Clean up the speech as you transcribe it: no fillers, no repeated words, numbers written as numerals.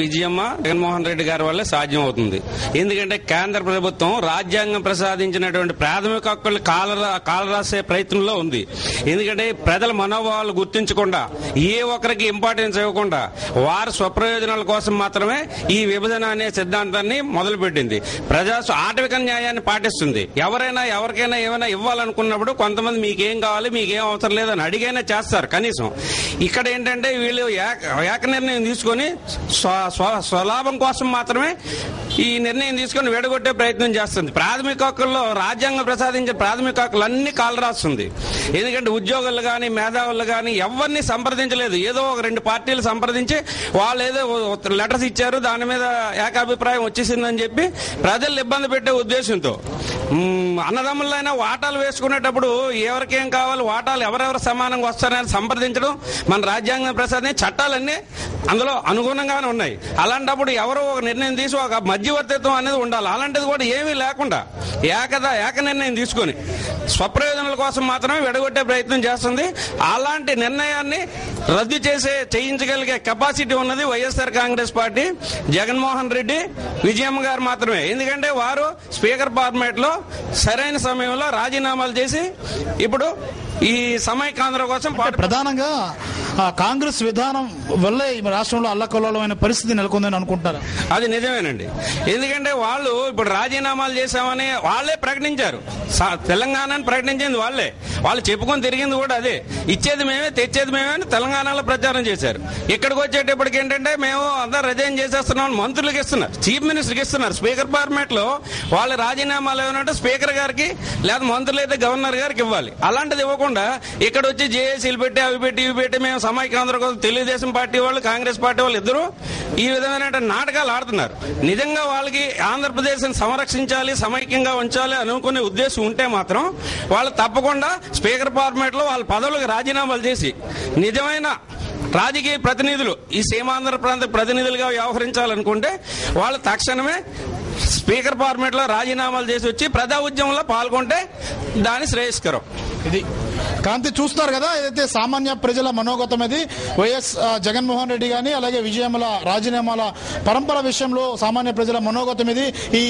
విజయమ్మ జగన్మోహన్ రెడ్డి గారి వల్లే సాధ్యం అవుతుంది. ఎందుకంటే కేంద్ర ప్రభుత్వం రాజ్యాంగం ప్రసాదించినటువంటి ప్రాథమిక హక్కులు కాలరాసే ప్రయత్నంలో ఉంది. ఎందుకంటే ప్రజల మనోభావాలు గుర్తించకుండా, ఏ ఒక్కరికి ఇంపార్టెన్స్ ఇవ్వకుండా వారి స్వప్రయోజనాల కోసం మాత్రమే ఈ విభజన అనే సిద్ధాంతాన్ని మొదలుపెట్టింది. ఆటవిక న్యాయాన్ని పాటిస్తుంది. ఎవరికైనా ఏమైనా ఇవ్వాలనుకున్నప్పుడు కొంతమంది మీకేం కావాలి, మీకేం అవసరం లేదని అడిగైనా చేస్తారు కనీసం. ఇక్కడ ఏంటంటే వీళ్ళు ఏక నిర్ణయం తీసుకొని స్వలాభం కోసం మాత్రమే ఈ నిర్ణయం తీసుకొని వెడగొట్టే ప్రయత్నం చేస్తుంది. ప్రాథమిక హక్కుల్లో రాజ్యాంగం ప్రసాదించిన ప్రాథమిక హక్కులు అన్ని కాలరాస్తుంది. ఎందుకంటే ఉద్యోగులు కానీ మేధావులు కానీ ఎవరిని సంప్రదించలేదు. ఏదో ఒక 2 పార్టీలు సంప్రదించి వాళ్ళు ఏదో లెటర్స్ ఇచ్చారు, దాని మీద ఏకాభిప్రాయం వచ్చేసిందని చెప్పి ప్రజలు ఇబ్బంది పెట్టే ఉద్దేశంతో అన్నదమ్ములైనా వాటాలు వేసుకునేటప్పుడు ఎవరికేం కావాలి, వాటాలు ఎవరెవరు సమానంగా వస్తారని సంప్రదించడం మన రాజ్యాంగం ప్రసాదం, చట్టాలన్నీ అందులో అనుగుణంగానే ఉన్నాయి. అలాంటప్పుడు ఎవరో ఒక నిర్ణయం తీసి ఒక మధ్యవర్తిత్వం అనేది ఉండాలి. అలాంటిది కూడా ఏమీ లేకుండా ఏక నిర్ణయం తీసుకొని స్వప్రయోజనాల కోసం మాత్రమే విడగొట్టే ప్రయత్నం చేస్తుంది. అలాంటి నిర్ణయాన్ని రద్దు చేయించగలిగే కెపాసిటీ ఉన్నది వైఎస్ఆర్ కాంగ్రెస్ పార్టీ, జగన్మోహన్ రెడ్డి, విజయమ్మ గారు మాత్రమే. ఎందుకంటే వారు స్పీకర్ ఫార్మాట్ లో సరైన సమయంలో రాజీనామాలు చేసి ఇప్పుడు ఈ సమైకాంధ్ర కోసం ప్రధానంగా కాంగ్రెస్ విధానం వల్లే రాష్ట్రంలో అల్లకల్లోలమైన పరిస్థితి నెలకొందని అనుకుంటారు. అది నిజమేనండి. ఎందుకంటే వాళ్ళు ఇప్పుడు రాజీనామాలు చేశామని వాళ్ళే ప్రకటించారు. తెలంగాణని ప్రకటించింది వాళ్ళే. వాళ్ళు చెప్పుకొని తిరిగింది కూడా అదే. ఇచ్చేది మేమే, తెచ్చేది మేమే అని తెలంగాణలో ప్రచారం చేశారు. ఇక్కడికి వచ్చేటప్పటికి ఏంటంటే మేము అందరూ రిజైన్ చేసేస్తున్నాం మంత్రులకు ఇస్తున్నారు, చీఫ్ మినిస్టర్కి ఇస్తున్నారు. స్పీకర్ ఫార్మాట్ లో వాళ్ళ రాజీనామాలు ఏమంటే స్పీకర్ గారికి లేదా మంత్రులు అయితే గవర్నర్ గారికి ఇవ్వాలి. అలాంటిది ఇవ్వకుండా ఇక్కడ వచ్చి జేఏసీలు పెట్టి అవి పెట్టి ఇవి పెట్టి మేము సమైక్యాంధ్ర కోసం తెలుగుదేశం పార్టీ వాళ్ళు, కాంగ్రెస్ పార్టీ వాళ్ళు ఇద్దరు ఈ విధమైన నాటకాలు ఆడుతున్నారు. నిజంగా వాళ్ళకి ఆంధ్రప్రదేశ్ సంరక్షించాలి, సమైక్యంగా ఉంచాలి అనుకునే ఉద్దేశం ఉంటే మాత్రం వాళ్ళు తప్పకుండా స్పీకర్ ఫార్మాట్ లో వాళ్ళ పదవులకు రాజీనామాలు చేసి నిజమైన రాజకీయ ప్రతినిధులు, ఈ సీమాంధ్ర ప్రాంత ప్రతినిధులుగా వ్యవహరించాలనుకుంటే వాళ్ళు తక్షణమే స్పీకర్ ఫార్మాట్ లో రాజీనామాలు చేసి వచ్చి ప్రజా ఉద్యమంలో పాల్గొంటే దాని శ్రేయస్కరం. ఇది కాంతి చూస్తారు కదా, ఏదైతే సామాన్య ప్రజల మనోగతం ఇది. వైఎస్ జగన్మోహన్ రెడ్డి గాని అలాగే విజయమ్మల రాజీనామాల పరంపర విషయంలో సామాన్య ప్రజల మనోగతం ఇది. ఈ